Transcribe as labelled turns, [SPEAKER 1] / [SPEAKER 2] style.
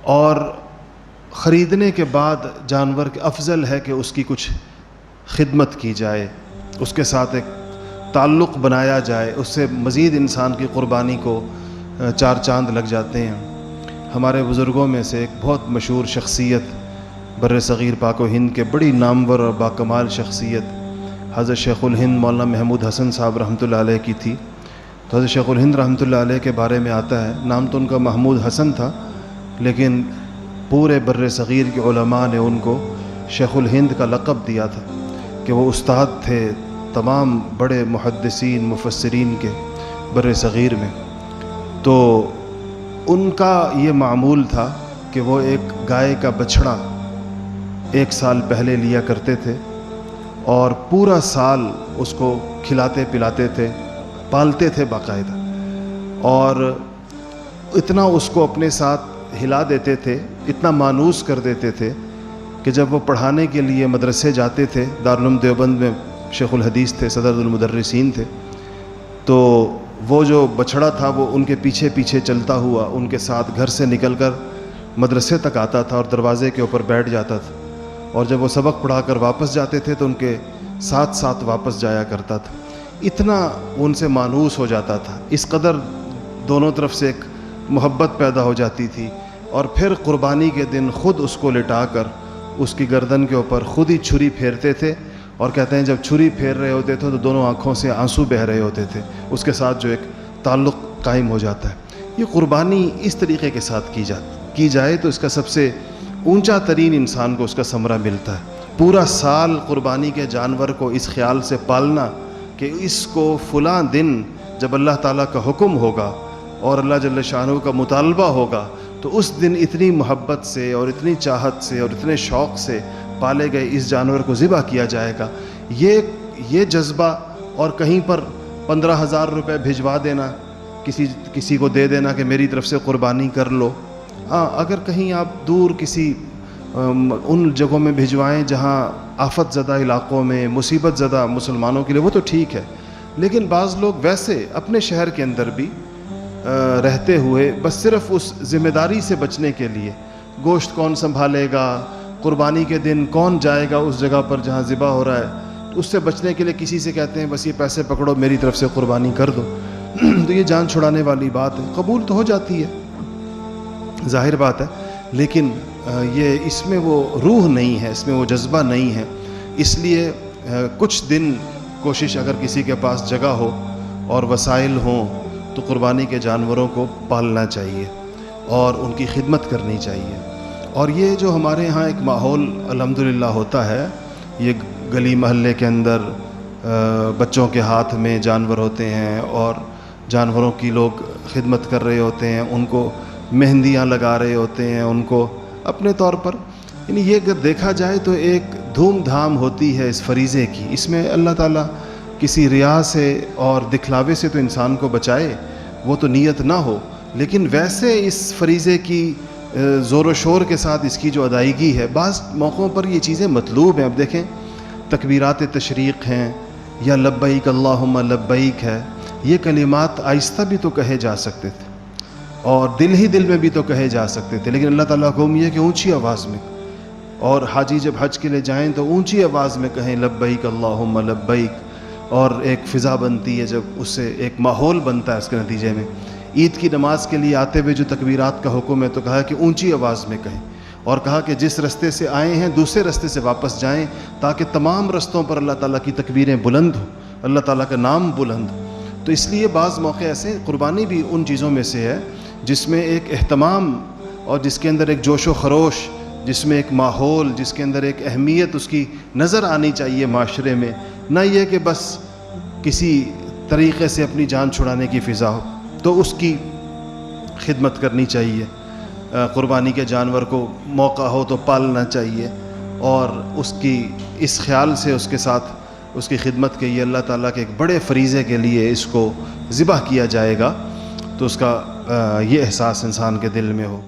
[SPEAKER 1] اور خریدنے کے بعد جانور کے افضل ہے کہ اس کی کچھ خدمت کی جائے، اس کے ساتھ ایک تعلق بنایا جائے، اس سے مزید انسان کی قربانی کو چار چاند لگ جاتے ہیں۔ ہمارے بزرگوں میں سے ایک بہت مشہور شخصیت بر صغیر پاک و ہند کے بڑی نامور اور باکمال شخصیت حضرت شیخ الہند مولانا محمود حسن صاحب رحمۃ اللہ علیہ کی تھی۔ تو حضرت شیخ الہند رحمۃ اللہ علیہ کے بارے میں آتا ہے، نام تو ان کا محمود حسن تھا، لیکن پورے بر صغیر کے علماء نے ان کو شیخ الہند کا لقب دیا تھا کہ وہ استاد تھے تمام بڑے محدثین مفسرین کے بر صغیر میں۔ تو ان کا یہ معمول تھا کہ وہ ایک گائے کا بچھڑا 1 سال پہلے لیا کرتے تھے اور پورا سال اس کو کھلاتے پلاتے تھے، پالتے تھے باقاعدہ، اور اتنا اس کو اپنے ساتھ ہلا دیتے تھے، اتنا مانوس کر دیتے تھے کہ جب وہ پڑھانے کے لیے مدرسے جاتے تھے، دارالعلوم دیوبند میں شیخ الحدیث تھے، صدر المدرسین تھے، تو وہ جو بچھڑا تھا وہ ان کے پیچھے پیچھے چلتا ہوا ان کے ساتھ گھر سے نکل کر مدرسے تک آتا تھا اور دروازے کے اوپر بیٹھ جاتا تھا، اور جب وہ سبق پڑھا کر واپس جاتے تھے تو ان کے ساتھ ساتھ واپس جایا کرتا تھا۔ اتنا ان سے مانوس ہو جاتا تھا، اس قدر دونوں طرف سے ایک محبت پیدا ہو جاتی تھی، اور پھر قربانی کے دن خود اس کو لٹا کر اس کی گردن کے اوپر خود ہی چھری پھیرتے تھے، اور کہتے ہیں جب چھری پھیر رہے ہوتے تھے تو دونوں آنکھوں سے آنسو بہہ رہے ہوتے تھے، اس کے ساتھ جو ایک تعلق قائم ہو جاتا ہے۔ یہ قربانی اس طریقے کے ساتھ کی جائے تو اس کا سب سے اونچا ترین انسان کو اس کا ثمرہ ملتا ہے۔ پورا سال قربانی کے جانور کو اس خیال سے پالنا کہ اس کو فلاں دن جب اللہ تعالیٰ کا حکم ہوگا اور اللہ جل شانہ کا مطالبہ ہوگا تو اس دن اتنی محبت سے اور اتنی چاہت سے اور اتنے شوق سے پالے گئے اس جانور کو ذبح کیا جائے گا، یہ جذبہ، اور کہیں پر 15,000 روپے بھجوا دینا، کسی کو دے دینا کہ میری طرف سے قربانی کر لو۔ اگر کہیں آپ دور کسی ان جگہوں میں بھجوائیں جہاں آفت زدہ علاقوں میں مصیبت زدہ مسلمانوں کے لیے، وہ تو ٹھیک ہے، لیکن بعض لوگ ویسے اپنے شہر کے اندر بھی رہتے ہوئے بس صرف اس ذمہ داری سے بچنے کے لیے، گوشت کون سنبھالے گا، قربانی کے دن کون جائے گا اس جگہ پر جہاں ذبح ہو رہا ہے، اس سے بچنے کے لیے کسی سے کہتے ہیں بس یہ پیسے پکڑو میری طرف سے قربانی کر دو۔ تو یہ جان چھڑانے والی بات ہے، قبول تو ہو جاتی ہے ظاہر بات ہے، لیکن یہ اس میں وہ روح نہیں ہے، اس میں وہ جذبہ نہیں ہے۔ اس لیے کچھ دن کوشش اگر کسی کے پاس جگہ ہو اور وسائل ہوں تو قربانی کے جانوروں کو پالنا چاہیے اور ان کی خدمت کرنی چاہیے۔ اور یہ جو ہمارے ہاں ایک ماحول الحمدللہ ہوتا ہے، یہ گلی محلے کے اندر بچوں کے ہاتھ میں جانور ہوتے ہیں اور جانوروں کی لوگ خدمت کر رہے ہوتے ہیں، ان کو مہندیاں لگا رہے ہوتے ہیں، ان کو اپنے طور پر، یعنی یہ اگر دیکھا جائے تو ایک دھوم دھام ہوتی ہے اس فریضے کی۔ اس میں اللہ تعالیٰ کسی ریا سے اور دکھلاوے سے تو انسان کو بچائے، وہ تو نیت نہ ہو، لیکن ویسے اس فریضے کی زور و شور کے ساتھ اس کی جو ادائیگی ہے، بعض موقعوں پر یہ چیزیں مطلوب ہیں۔ اب دیکھیں تکبیرات تشریق ہیں یا لبیک اللہم لبیک ہے، یہ کلمات آہستہ بھی تو کہے جا سکتے تھے اور دل ہی دل میں بھی تو کہے جا سکتے تھے، لیکن اللہ تعالیٰ کو یہ کہ اونچی آواز میں، اور حاجی جب حج کے لیے جائیں تو اونچی آواز میں کہیں لبیک اللہم لبیک، اور ایک فضا بنتی ہے، جب اس سے ایک ماحول بنتا ہے اس کے نتیجے میں۔ عید کی نماز کے لیے آتے ہوئے جو تکبیرات کا حکم ہے تو کہا کہ اونچی آواز میں کہیں، اور کہا کہ جس رستے سے آئے ہیں دوسرے رستے سے واپس جائیں تاکہ تمام رستوں پر اللہ تعالیٰ کی تکبیریں بلند ہوں، اللہ تعالیٰ کا نام بلند ہو۔ تو اس لیے بعض موقع ایسے قربانی بھی ان چیزوں میں سے ہے جس میں ایک اہتمام اور جس کے اندر ایک جوش و خروش، جس میں ایک ماحول، جس کے اندر ایک اہمیت اس کی نظر آنی چاہیے معاشرے میں، نہ یہ کہ بس کسی طریقے سے اپنی جان چھڑانے کی فضا ہو۔ تو اس کی خدمت کرنی چاہیے، قربانی کے جانور کو موقع ہو تو پالنا چاہیے، اور اس کی اس خیال سے اس کے ساتھ اس کی خدمت کے یہ اللہ تعالیٰ کے ایک بڑے فریضے کے لیے اس کو ذبح کیا جائے گا، تو اس کا یہ احساس انسان کے دل میں ہو۔